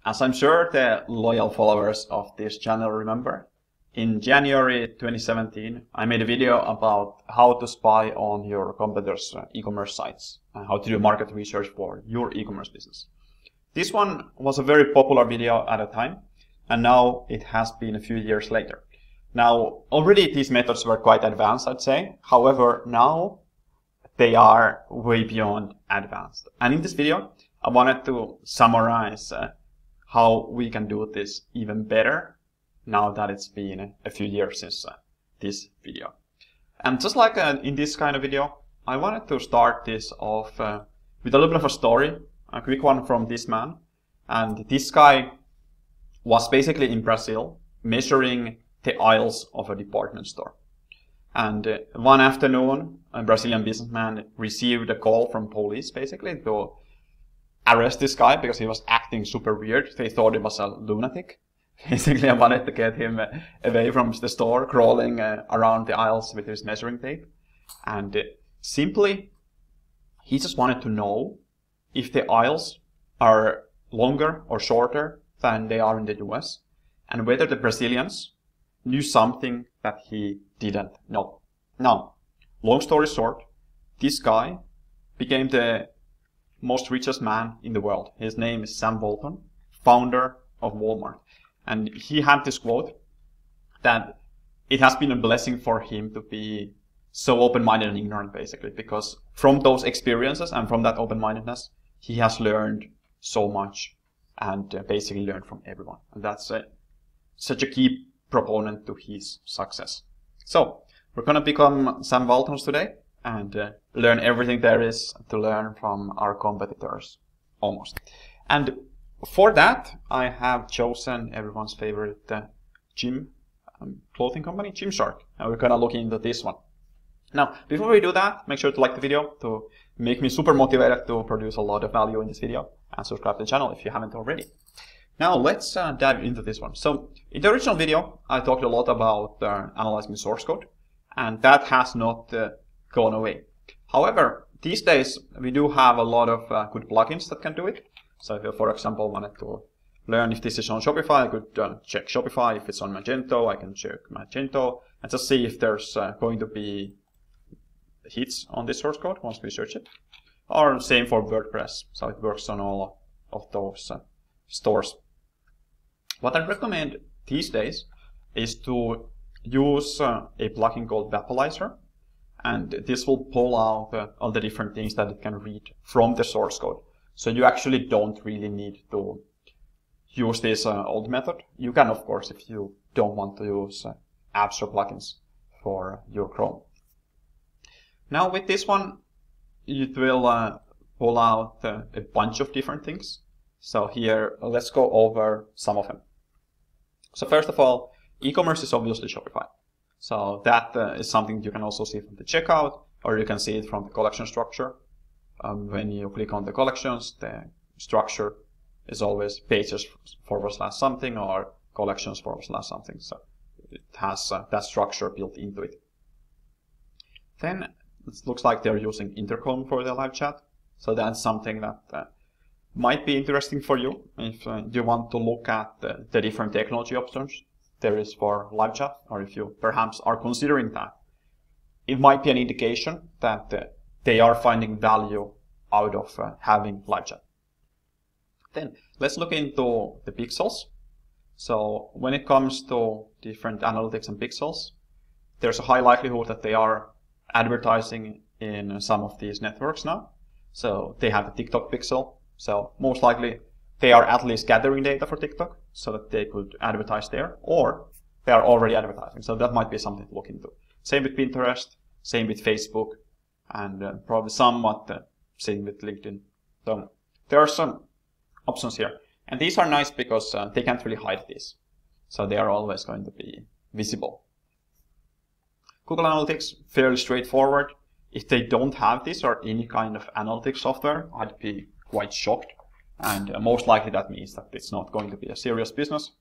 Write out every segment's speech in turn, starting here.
As I'm sure the loyal followers of this channel remember, in January 2017, I made a video about how to spy on your competitors' e-commerce sites and how to do market research for your e-commerce business. This one was a very popular video at the time, and now it has been a few years later. Now, already these methods were quite advanced, I'd say. However, now they are way beyond advanced. And in this video, I wanted to summarize how we can do this even better now that it's been a few years since this video. And just like in this kind of video, I wanted to start this off with a little bit of a story, a quick one from this man. And this guy was basically in Brazil measuring the aisles of a department store. And one afternoon, a Brazilian businessman received a call from police basically to arrest this guy because he was acting super weird. They thought he was a lunatic. Basically, I wanted to get him away from the store, crawling around the aisles with his measuring tape. And simply, he just wanted to know if the aisles are longer or shorter than they are in the US, and whether the Brazilians knew something that he didn't know. Now, long story short, this guy became the most richest man in the world. His name is Sam Walton, founder of Walmart. And he had this quote that it has been a blessing for him to be so open-minded and ignorant, basically, because from those experiences and from that open-mindedness, he has learned so much and basically learned from everyone. And that's such a key proponent to his success. So we're going to become Sam Waltons today and learn everything there is to learn from our competitors, almost. And for that, I have chosen everyone's favorite gym clothing company, Gymshark, and we're going to look into this one. Now, before we do that, make sure to like the video to make me super motivated to produce a lot of value in this video, and subscribe to the channel if you haven't already. Now, let's dive into this one. So, in the original video, I talked a lot about analyzing source code, and that has not gone away. However, these days, we do have a lot of good plugins that can do it. So if you, for example, wanted to learn if this is on Shopify, I could check Shopify. If it's on Magento, I can check Magento and just see if there's going to be hits on this source code once we search it. Or same for WordPress, so it works on all of those stores. What I recommend these days is to use a plugin called Wappalyzer, and this will pull out all the different things that it can read from the source code. So you actually don't really need to use this old method. You can, of course, if you don't want to use apps or plugins for your Chrome. Now with this one, it will pull out a bunch of different things. So here, let's go over some of them. So first of all, e-commerce is obviously Shopify. So that is something you can also see from the checkout, or you can see it from the collection structure. When you click on the collections, the structure is always pages / something or collections / something. So it has that structure built into it. Then it looks like they're using Intercom for the live chat. So that's something that might be interesting for you if you want to look at the different technology options there is for live chat, or if you perhaps are considering that. It might be an indication that they are finding value out of having live chat. Then let's look into the pixels. So when it comes to different analytics and pixels, there's a high likelihood that they are advertising in some of these networks now. So they have a TikTok pixel. So most likely they are at least gathering data for TikTok so that they could advertise there, or they are already advertising. So that might be something to look into. Same with Pinterest, same with Facebook, and probably somewhat same with LinkedIn. So there are some options here. And these are nice because they can't really hide these. So they are always going to be visible. Google Analytics, fairly straightforward. If they don't have this or any kind of analytics software, I'd be quite shocked. And most likely that means that it's not going to be a serious business,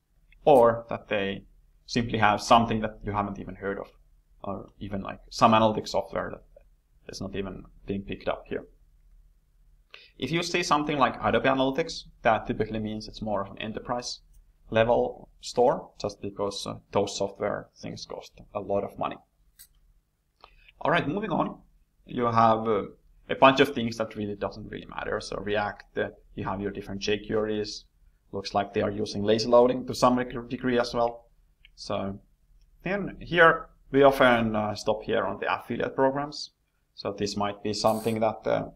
or that they simply have something that you haven't even heard of, or even like some analytics software that is not even being picked up here. If you see something like Adobe Analytics, that typically means it's more of an enterprise level store, just because those software things cost a lot of money. All right, moving on, you have a bunch of things that really doesn't really matter. So React, you have your different jQueries. Looks like they are using lazy loading to some degree as well. So then here we often stop here on the affiliate programs. So this might be something that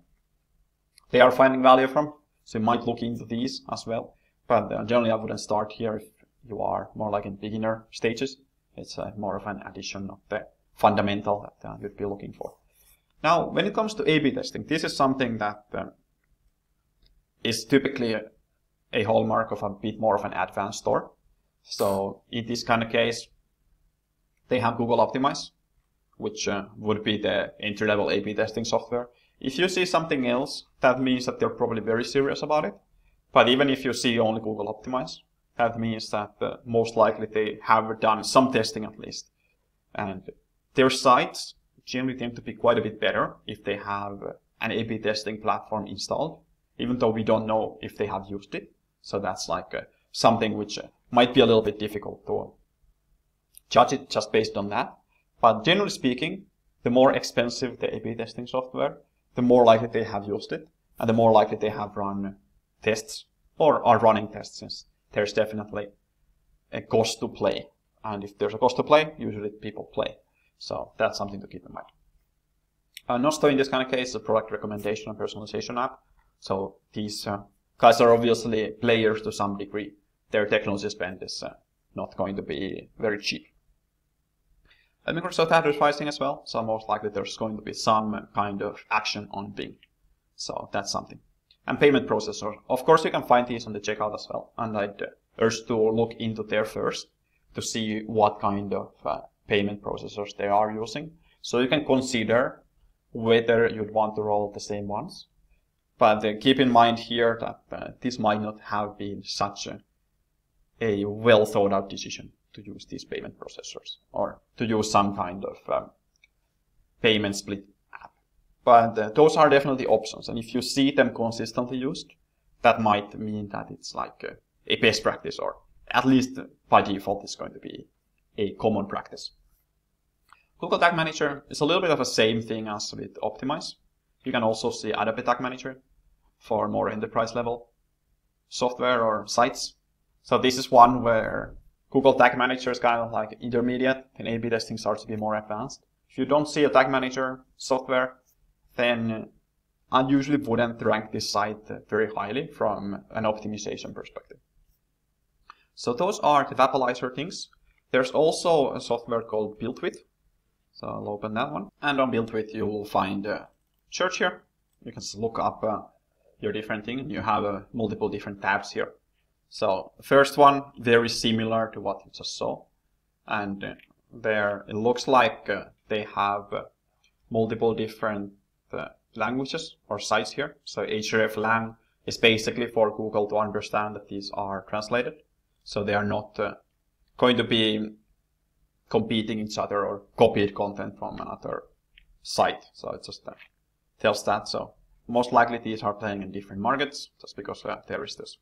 they are finding value from. So you might look into these as well. But generally I wouldn't start here if you are more like in beginner stages. It's more of an addition, not the fundamental that you'd be looking for. Now, when it comes to A/B testing, this is something that is typically a hallmark of a bit more of an advanced store. So in this kind of case, they have Google Optimize, which would be the entry-level A/B testing software. If you see something else, that means that they're probably very serious about it. But even if you see only Google Optimize, that means that most likely they have done some testing at least. And their sites generally tend to be quite a bit better if they have an A/B testing platform installed, even though we don't know if they have used it. So that's like something which might be a little bit difficult to judge it just based on that. But generally speaking, the more expensive the A/B testing software, the more likely they have used it, and the more likely they have run tests or are running tests, since there's definitely a cost to play. And if there's a cost to play, usually people play. So that's something to keep in mind. Nosto in this kind of case is a product recommendation and personalization app. So these guys are obviously players to some degree. Their technology spend is not going to be very cheap. And Microsoft advertising as well. So most likely there's going to be some kind of action on Bing. So that's something. And payment processor. Of course, you can find these on the checkout as well. And I'd urge to look into there first to see what kind of payment processors they are using. So you can consider whether you'd want to roll the same ones. But keep in mind here that this might not have been such a well thought out decision to use these payment processors or to use some kind of payment split app. But those are definitely options. And if you see them consistently used, that might mean that it's like a best practice, or at least by default it's going to be a common practice. Google Tag Manager is a little bit of the same thing as with Optimize. You can also see Adobe Tag Manager for more enterprise level software or sites. So this is one where Google Tag Manager is kind of like intermediate and A/B testing starts to be more advanced. If you don't see a Tag Manager software, then I usually wouldn't rank this site very highly from an optimization perspective. So those are the Wappalyzer things. There's also a software called BuiltWith. So I'll open that one. And on BuiltWith you will find a search here. You can look up your different thing, and you have multiple different tabs here. So the first one, very similar to what you just saw. And there it looks like they have multiple different languages or sites here. So hreflang is basically for Google to understand that these are translated. So they are not going to be competing each other or copied content from another site. So it just tells that. So most likely these are playing in different markets just because there is this.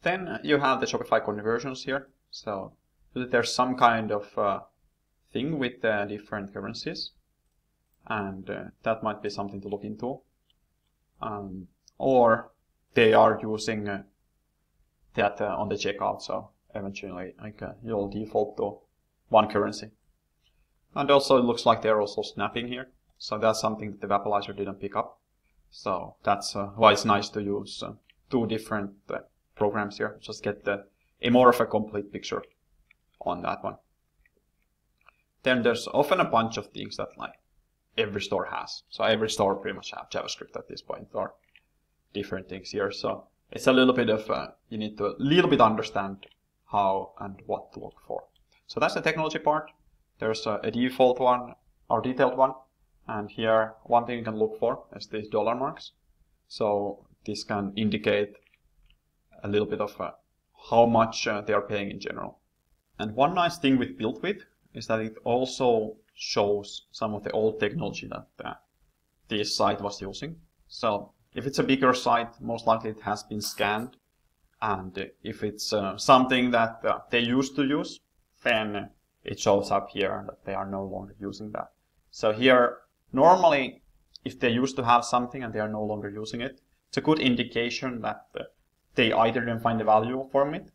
Then you have the Shopify conversions here. So there's some kind of thing with different currencies. And that might be something to look into. Or they are using that on the checkout. So eventually you'll default to one currency. And also it looks like they're also snapping here. So that's something that the Wappalyzer didn't pick up. So that's why it's nice to use two different programs here. Just get a more of a complete picture on that one. Then there's often a bunch of things that like every store has. So every store pretty much have JavaScript at this point or different things here. So it's a little bit of, you need to a little bit understand how and what to look for. So that's the technology part. There's a default one or detailed one. And here, one thing you can look for is these dollar marks. So this can indicate a little bit of how much they are paying in general. And one nice thing with BuiltWith is that it also shows some of the old technology that this site was using. So If it's a bigger site, most likely it has been scanned. And if it's something that they used to use, then it shows up here that they are no longer using that. So here, normally, if they used to have something and they are no longer using it, it's a good indication that they either didn't find the value from it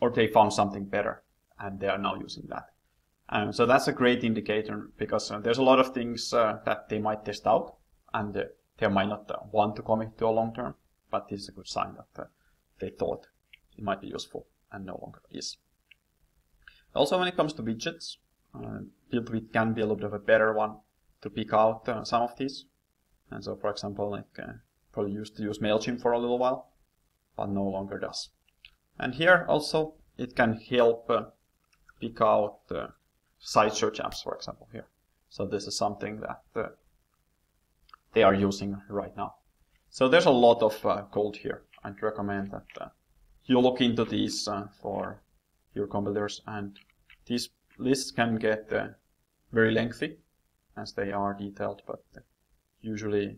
or they found something better and they are now using that. So that's a great indicator because there's a lot of things that they might test out and they might not want to commit to a long term, but this is a good sign that they thought it might be useful and no longer is. Also, when it comes to widgets, BuiltWith can be a little bit of a better one to pick out some of these. And so, for example, like probably used to use MailChimp for a little while, but no longer does. And here also, it can help pick out site search apps, for example, here. So this is something that they are using right now. So there's a lot of code here. I'd recommend that you look into these for your competitors, and these lists can get very lengthy as they are detailed, but usually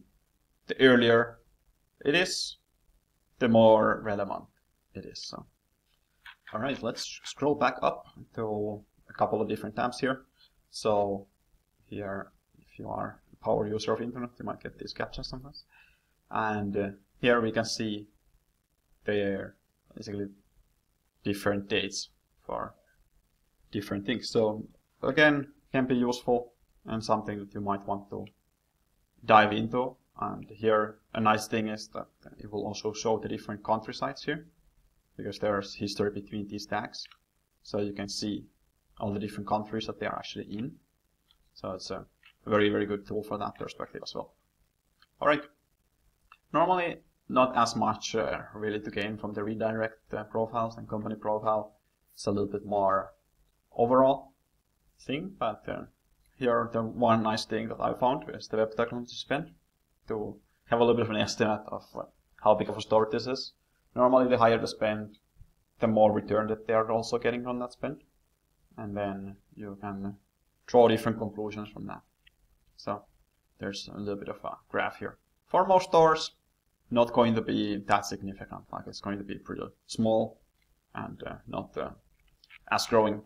the earlier it is, the more relevant it is. So, all right, let's scroll back up to a couple of different tabs here. So here, if you are a power user of internet, you might get these captchas sometimes. And here we can see there basically different dates for different things. So again, can be useful and something that you might want to dive into. And here a nice thing is that it will also show the different country sites here, because there's history between these tags. So you can see all the different countries that they are actually in. So it's a very, very good tool for that perspective as well. All right. Normally, not as much really to gain from the redirect profiles and company profile. It's a little bit more overall thing, but here the one nice thing that I found is the web technology spend, to have a little bit of an estimate of how big of a store this is. Normally, the higher the spend, the more return that they are also getting from that spend, and then you can draw different conclusions from that. So there's a little bit of a graph here. For most stores, not going to be that significant. Like it's going to be pretty small and not as growing.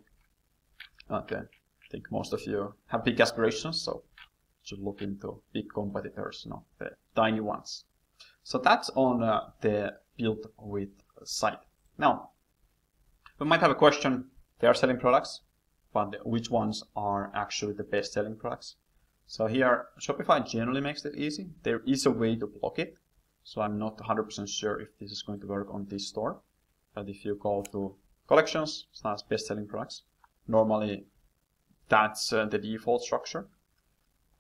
But I think most of you have big aspirations, so should look into big competitors, not the tiny ones. So that's on the BuiltWith site. Now, we might have a question. They are selling products, but which ones are actually the best selling products? So here, Shopify generally makes it easy. There is a way to block it. So I'm not 100% sure if this is going to work on this store. But if you go to collections, / best selling products, normally that's the default structure.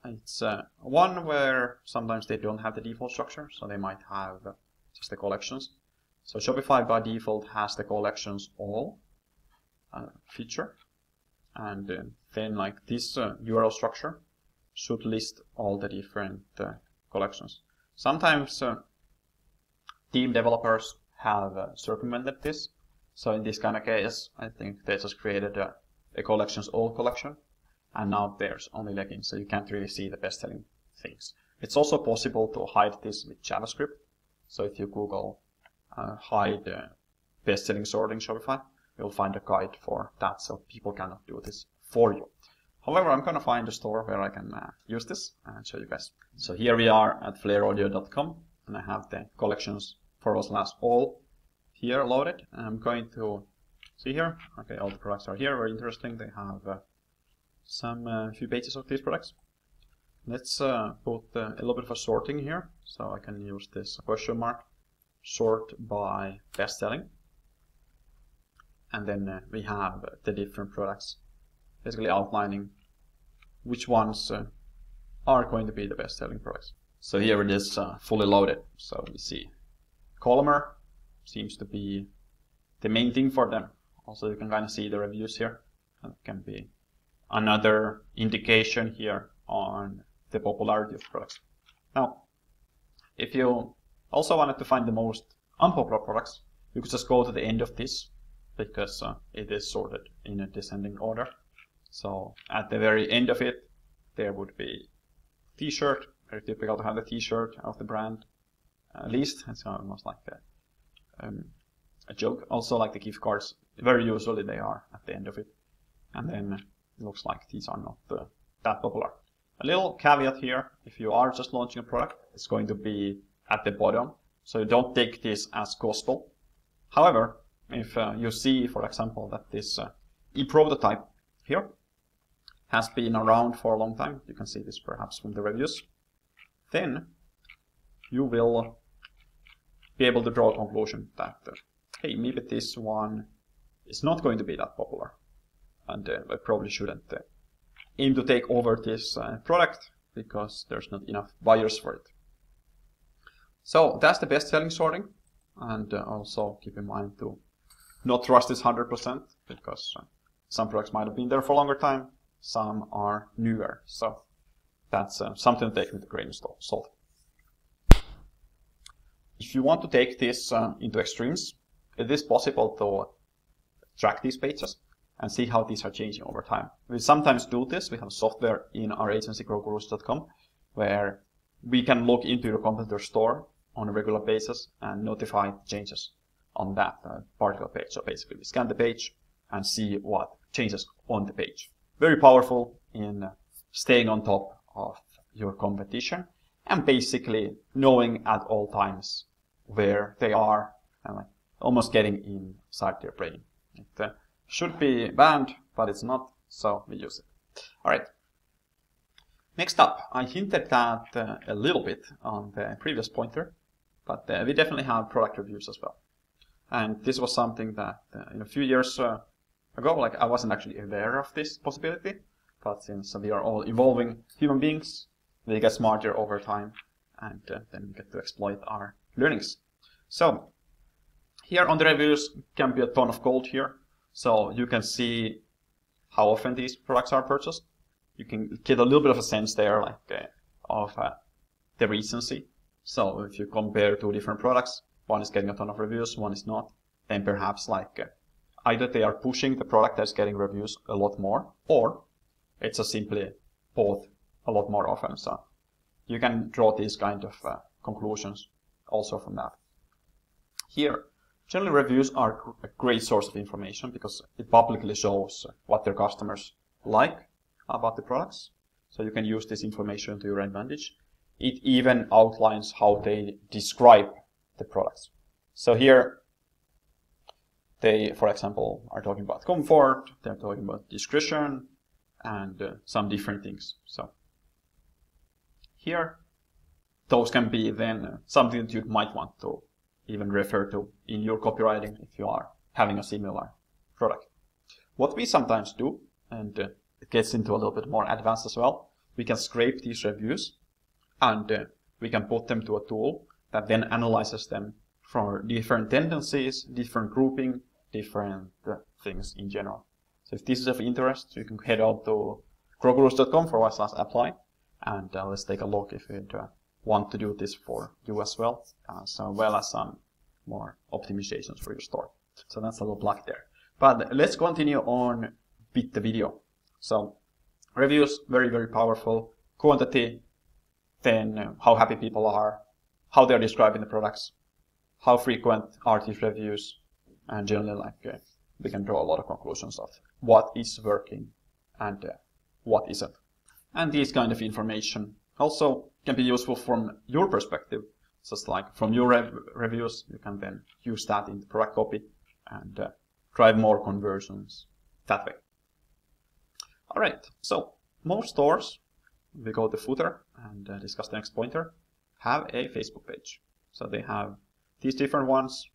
It's one where sometimes they don't have the default structure, so they might have just the collections. So Shopify by default has the collections all feature. And then like this URL structure should list all the different collections. Sometimes team developers have circumvented this. So in this kind of case, I think they just created a collections all collection, and now there's only leggings, so you can't really see the best selling things. It's also possible to hide this with JavaScript. So if you Google hide best selling sorting Shopify, you'll find a guide for that, so people cannot do this for you. However, I'm going to find a store where I can use this and show you guys. So here we are at flareaudio.com, and I have the collections for all here loaded. And I'm going to see here. Okay, all the products are here. Very interesting. They have some few pages of these products. Let's put a little bit of a sorting here. So I can use this question mark, sort by best selling. And then we have the different products, basically outlining which ones are going to be the best selling products. So here it is fully loaded. So we see Koala seems to be the main thing for them. Also, you can kind of see the reviews here. That can be another indication here on the popularity of products. Now, if you also wanted to find the most unpopular products, you could just go to the end of this, because it is sorted in a descending order. So at the very end of it, there would be t-shirt, very typical to have the t-shirt of the brand, least. It's almost like a joke. Also, like the gift cards, very usually they are at the end of it. And then it looks like these are not that popular. A little caveat here, if you are just launching a product, it's going to be at the bottom. So you don't take this as gospel. However, if you see, for example, that this e-prototype here has been around for a long time, you can see this perhaps from the reviews, then you will be able to draw a conclusion that, hey, maybe this one is not going to be that popular, and I probably shouldn't aim to take over this product because there's not enough buyers for it. So that's the best-selling sorting, and also keep in mind to not trust this 100% because some products might have been there for a longer time, some are newer, so that's something to take with a grain of salt. If you want to take this into extremes, it is possible to track these pages and see how these are changing over time. We sometimes do this. We have software in our agency, growgurus.com, where we can look into your competitor store on a regular basis and notify changes on that particular page. So basically, we scan the page and see what changes on the page. Very powerful in staying on top of your competition and basically knowing at all times where they are and like almost getting inside their brain. It should be banned, but it's not, so we use it. All right. Next up, I hinted that a little bit on the previous pointer, but we definitely have product reviews as well. And this was something that in a few years ago, like I wasn't actually aware of this possibility, but since we are all evolving human beings, we get smarter over time, and then we get to exploit our learnings. So here on the reviews can be a ton of gold here. So you can see how often these products are purchased. You can get a little bit of a sense there, like of the recency. So if you compare two different products, one is getting a ton of reviews, one is not, then perhaps like either they are pushing the product that's getting reviews a lot more, or it's just simply both a lot more often. So you can draw these kind of conclusions also from that. Here, generally reviews are a great source of information because it publicly shows what their customers like about the products. So you can use this information to your advantage. It even outlines how they describe the products. So here, they, for example, are talking about comfort, they're talking about discretion, and some different things. So here, those can be then something that you might want to even refer to in your copywriting if you are having a similar product. What we sometimes do, and it gets into a little bit more advanced as well, we can scrape these reviews and we can put them to a tool that then analyzes them for different tendencies, different grouping, different things in general. So if this is of interest, you can head out to growgurus.com/apply and let's take a look if you want to do this for you as well, as well as some more optimizations for your store. So that's a little plug there. But let's continue on with the video. So reviews, very, very powerful. Quantity, then how happy people are, how they're describing the products, how frequent are these reviews, and generally like we can draw a lot of conclusions of what is working and what isn't. And these kind of information also can be useful from your perspective. Just like from your reviews, you can then use that in the product copy and drive more conversions that way. All right, so most stores, we go to footer and discuss the next pointer, have a Facebook page. So they have these different ones.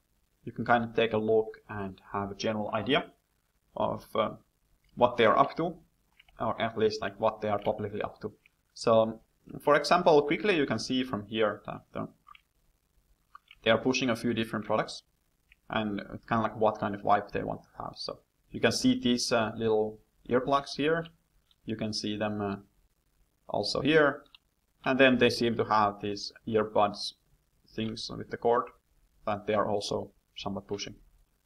You can kind of take a look and have a general idea of what they are up to, or at least like what they are publicly up to. So for example, quickly you can see from here that they are pushing a few different products and kind of like what kind of vibe they want to have. So you can see these little earplugs here. You can see them also here. And then they seem to have these earbuds things with the cord that they are also somewhat pushing.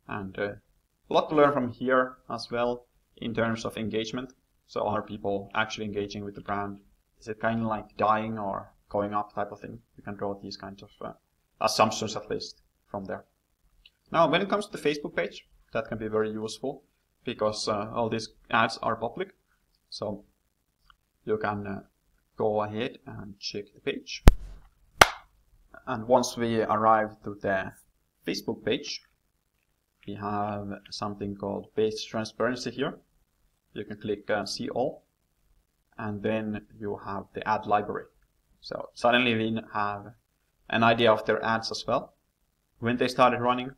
And a lot to learn from here as well in terms of engagement. So are people actually engaging with the brand? Is it kind of like dying or going up type of thing? You can draw these kinds of assumptions at least from there. Now, when it comes to the Facebook page, that can be very useful because all these ads are public. So you can go ahead and check the page. And once we arrive to the Facebook page, we have something called page transparency here. You can click see all, and then you have the ad library. So suddenly we have an idea of their ads as well, when they started running,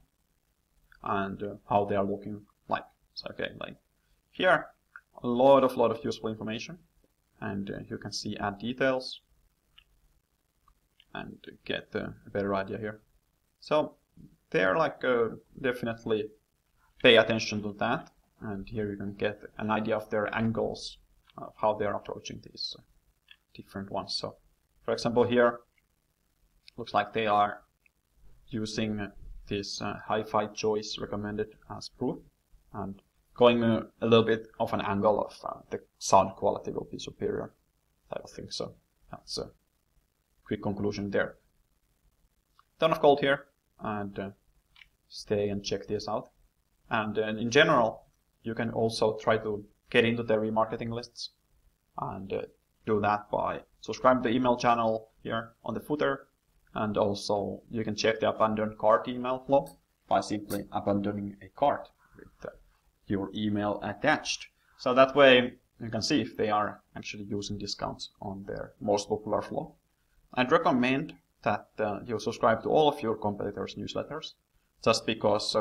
and how they are looking like. So okay, like here, a lot of useful information, and you can see ad details and get a better idea here. So they're like definitely pay attention to that, and here you can get an idea of their angles, of how they're approaching these different ones. So for example, here looks like they are using this hi-fi choice recommended as proof, and going a little bit of an angle of the sound quality will be superior type of thing. So that's a quick conclusion there. Ton of code here, and stay and check this out. And in general, you can also try to get into the remarketing lists, and do that by subscribing to the email channel here on the footer. And also you can check the abandoned cart email flow by simply abandoning a cart with your email attached. So that way you can see if they are actually using discounts on their most popular flow. I'd recommend that you subscribe to all of your competitors' newsletters, just because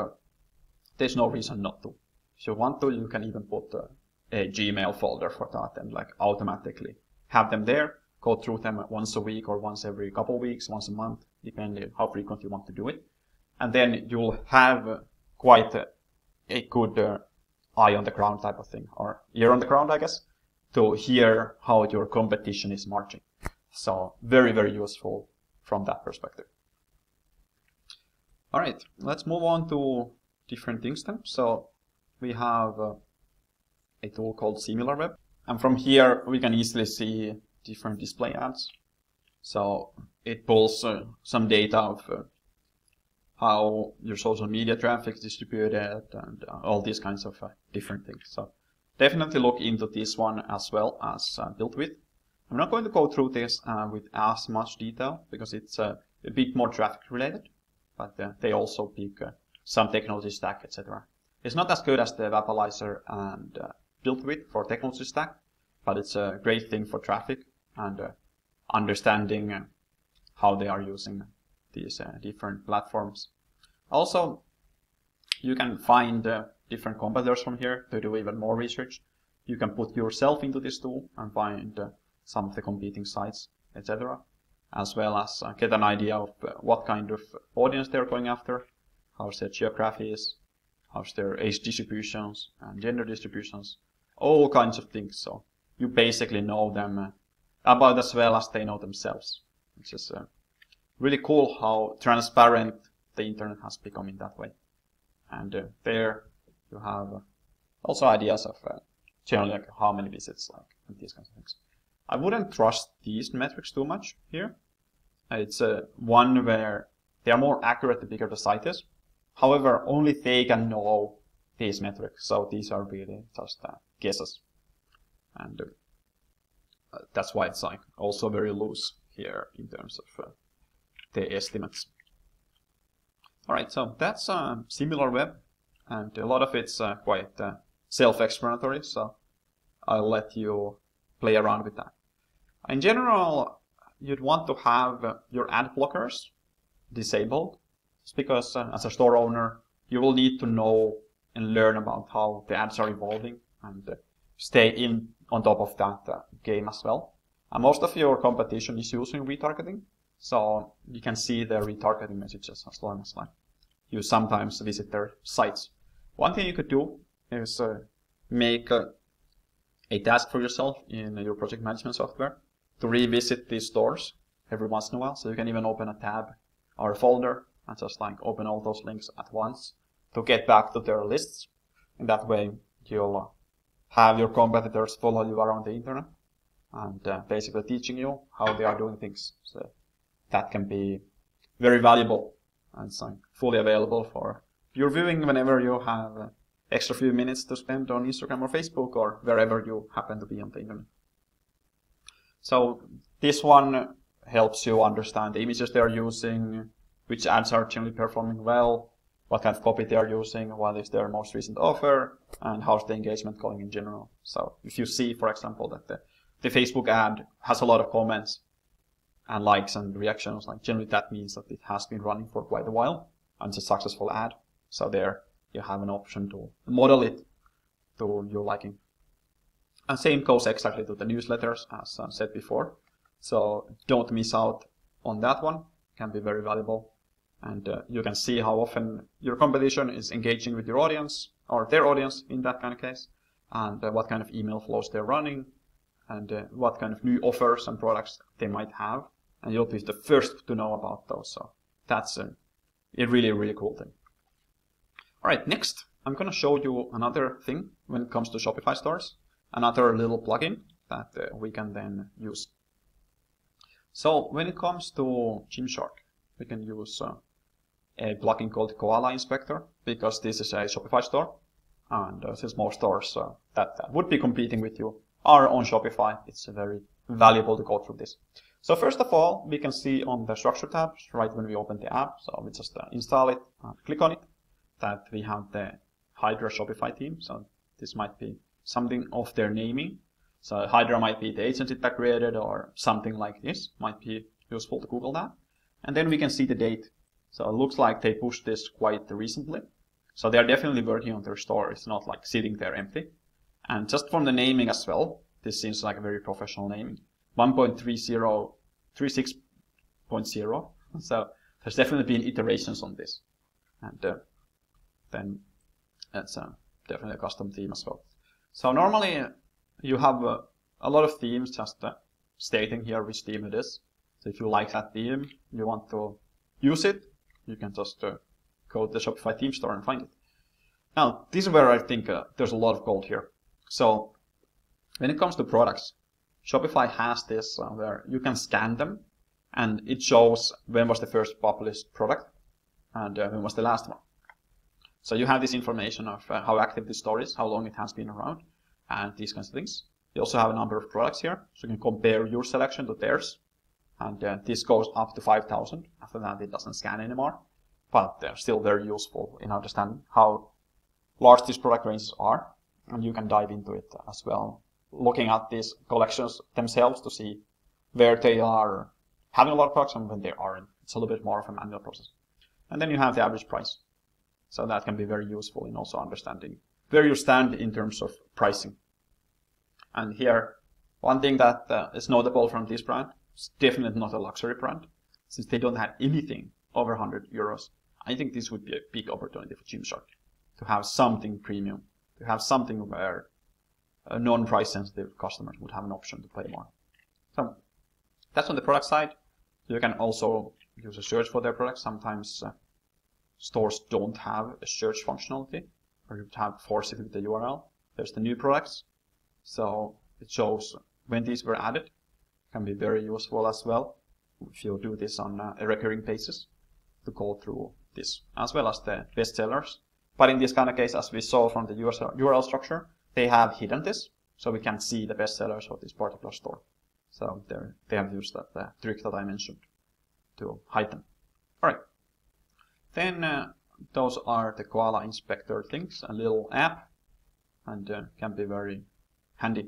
there's no reason not to. If you want to, you can even put a Gmail folder for that and like automatically have them there. Go through them once a week or once every couple of weeks, once a month, depending on how frequent you want to do it. And then you'll have quite a good eye on the ground type of thing, or ear on the ground, I guess, to hear how your competition is marching. So very useful from that perspective. All right, let's move on to different things then. So we have a tool called Similarweb, and from here we can easily see different display ads. So it pulls some data of how your social media traffic is distributed and all these kinds of different things. So definitely look into this one as well as BuiltWith. I'm not going to go through this with as much detail because it's a bit more traffic related, but they also pick some technology stack, etc. It's not as good as the Wappalyzer and BuiltWith for technology stack, but it's a great thing for traffic and understanding how they are using these different platforms. Also, you can find different competitors from here to do even more research. You can put yourself into this tool and find some of the competing sites, etc., as well as get an idea of what kind of audience they're going after, how's their geography is, how's their age distributions and gender distributions, all kinds of things. So you basically know them about as well as they know themselves, which is really cool how transparent the internet has become in that way. And there you have also ideas of generally like how many visits, like, and these kinds of things. I wouldn't trust these metrics too much here. It's one where they are more accurate the bigger the site is. However, only they can know these metrics, so these are really just guesses. And that's why it's like also very loose here in terms of the estimates. All right, so that's Similarweb, and a lot of it's quite self-explanatory, so I'll let you play around with that. In general, you'd want to have your ad blockers disabled, just because as a store owner, you will need to know and learn about how the ads are evolving and stay on top of that game as well. And most of your competition is using retargeting, so you can see the retargeting messages as long as like you sometimes visit their sites. One thing you could do is make a task for yourself in your project management software to revisit these stores every once in a while. So you can even open a tab or a folder and just like open all those links at once to get back to their lists. And that way you'll have your competitors follow you around the internet and basically teaching you how they are doing things. So that can be very valuable, and it's fully available for your viewing whenever you have extra few minutes to spend on Instagram or Facebook or wherever you happen to be on the internet. So this one helps you understand the images they are using, which ads are generally performing well, what kind of copy they are using, what is their most recent offer, and how's the engagement going in general. So if you see, for example, that the Facebook ad has a lot of comments and likes and reactions, like generally that means that it has been running for quite a while and it's a successful ad. So there you have an option to model it to your liking. And same goes exactly to the newsletters, as I said before. So don't miss out on that one. It can be very valuable. And you can see how often your competition is engaging with your audience, or their audience in that kind of case, and what kind of email flows they're running, and what kind of new offers and products they might have. And you'll be the first to know about those. So that's a really, really cool thing. All right, next, I'm going to show you another thing when it comes to Shopify stores, another little plugin that we can then use. So when it comes to Gymshark, we can use a plugin called Koala Inspector, because this is a Shopify store, and since most stores that would be competing with you are on Shopify, it's very valuable to go through this. So first of all, we can see on the structure tab right when we open the app, so we just install it and click on it, that we have the Hydra Shopify theme. So this might be something of their naming. So Hydra might be the agency that created, or something like this might be useful to Google that. And then we can see the date. So it looks like they pushed this quite recently. So they are definitely working on their store. It's not like sitting there empty. And just from the naming as well, this seems like a very professional naming. 1.30, 36.0. So there's definitely been iterations on this. And then it's definitely a custom theme as well. So normally you have a lot of themes just stating here which theme it is. So if you like that theme, you want to use it, you can just go to the Shopify theme store and find it. Now, this is where I think there's a lot of gold here. So when it comes to products, Shopify has this where you can scan them, and it shows when was the first published product and when was the last one. So you have this information of how active the store is, how long it has been around, and these kinds of things. You also have a number of products here, so you can compare your selection to theirs. And this goes up to 5,000. After that, it doesn't scan anymore. But they're still very useful in understanding how large these product ranges are. And you can dive into it as well, looking at these collections themselves to see where they are having a lot of products and when they aren't. It's a little bit more of a manual process. And then you have the average price. So that can be very useful in also understanding where you stand in terms of pricing. And here, one thing that is notable from this brand, it's definitely not a luxury brand, since they don't have anything over 100 euros. I think this would be a big opportunity for Gymshark to have something premium, to have something where non-price sensitive customers would have an option to pay more. So that's on the product side. You can also use a search for their products. Sometimes stores don't have a search functionality, or you have to force it with the URL. There's the new products. So it shows when these were added. Can be very useful as well if you do this on a recurring basis to go through this, as well as the best sellers. But in this kind of case, as we saw from the URL structure, they have hidden this, so we can see the best sellers of this particular store. So they have used that trick that I mentioned to hide them. All right. Then those are the Koala Inspector things, a little app, and can be very handy.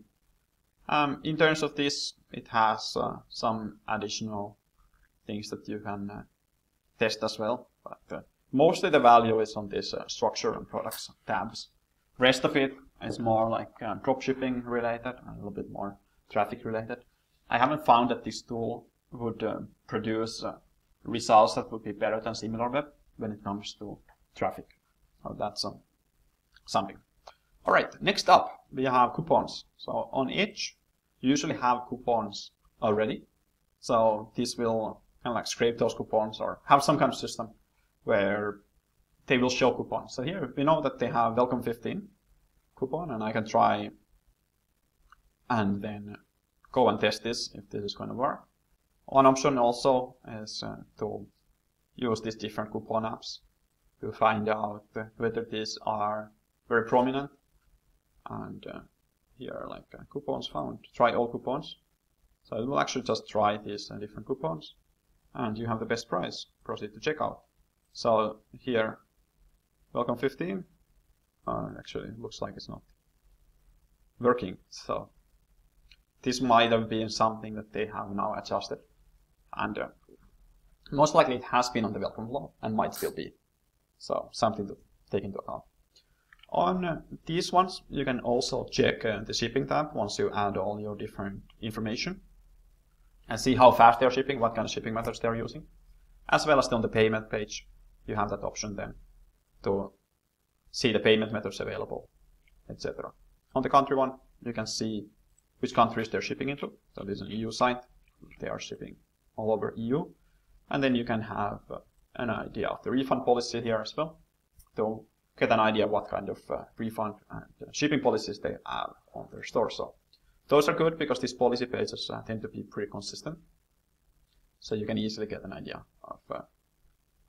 In terms of this, it has some additional things that you can test as well. But mostly the value is on this structure and products tabs. Rest of it is more like dropshipping related, a little bit more traffic related. I haven't found that this tool would produce results that would be better than Similarweb when it comes to traffic. So that's something. All right, next up we have coupons. So on Edge, you usually have coupons already. So this will kind of like scrape those coupons or have some kind of system where they will show coupons. So here we know that they have welcome 15 coupon, and I can try and then go and test this if this is going to work. One option also is to use these different coupon apps to find out whether these are very prominent. And here, like coupons found, try all coupons. So it will actually just try these different coupons, and you have the best price. Proceed to checkout. So here, welcome 15. Actually, it looks like it's not working. So this might have been something that they have now adjusted, and most likely it has been on the welcome flow and might still be. So something to take into account. On these ones, you can also check the shipping tab once you add all your different information and see how fast they're shipping, what kind of shipping methods they're using. As well as on the payment page, you have that option then to see the payment methods available, etc. On the country one, you can see which countries they're shipping into. So this is an EU site. They are shipping all over EU. And then you can have an idea of the refund policy here as well, to get an idea of what kind of refund and shipping policies they have on their store. So those are good because these policy pages tend to be pretty consistent. So you can easily get an idea of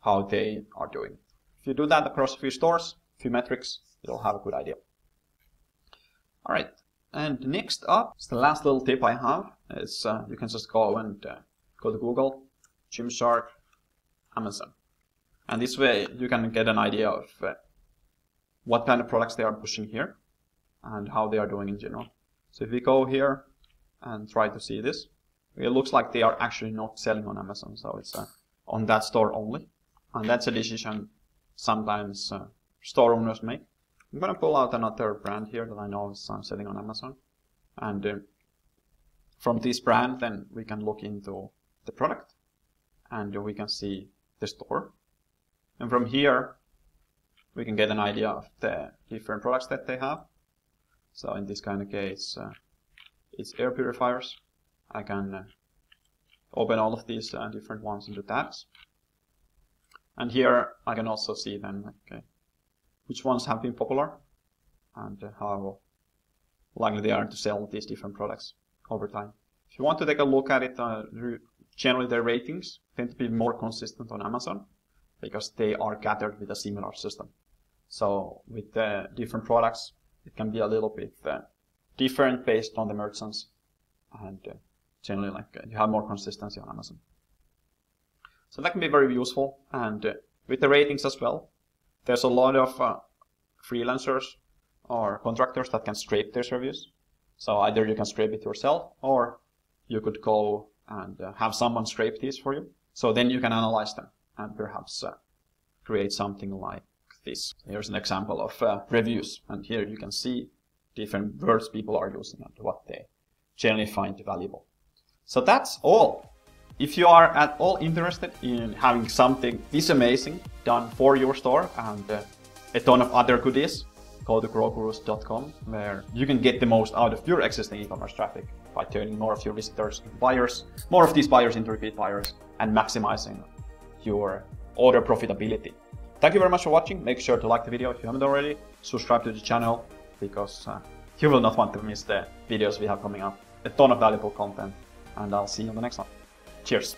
how they are doing. If you do that across a few stores, a few metrics, you'll have a good idea. All right, and next up, the last little tip I have is you can just go and go to Google, Gymshark, Amazon. And this way you can get an idea of what kind of products they are pushing here and how they are doing in general. So if we go here and try to see this, it looks like they are actually not selling on Amazon. So it's on that store only. And that's a decision sometimes store owners make. I'm going to pull out another brand here that I know is selling on Amazon. And from this brand, then we can look into the product and we can see the store. And from here, we can get an idea of the different products that they have. So in this kind of case, it's air purifiers. I can open all of these different ones into tabs. And here I can also see then which ones have been popular and how likely they are to sell these different products over time. If you want to take a look at it, generally their ratings tend to be more consistent on Amazon because they are gathered with a similar system. So with the different products, it can be a little bit different based on the merchants, and generally you have more consistency on Amazon. So that can be very useful, and with the ratings as well, there's a lot of freelancers or contractors that can scrape these reviews. So either you can scrape it yourself, or you could go and have someone scrape these for you. So then you can analyze them and perhaps create something like this. Here's an example of reviews, and here you can see different words people are using and what they generally find valuable. So that's all. If you are at all interested in having something this amazing done for your store and a ton of other goodies, go to growgurus.com, where you can get the most out of your existing e-commerce traffic by turning more of your visitors into buyers, more of these buyers into repeat buyers, and maximizing your order profitability. Thank you very much for watching. Make sure to like the video if you haven't already. Subscribe to the channel because you will not want to miss the videos we have coming up. A ton of valuable content, and I'll see you on the next one. Cheers.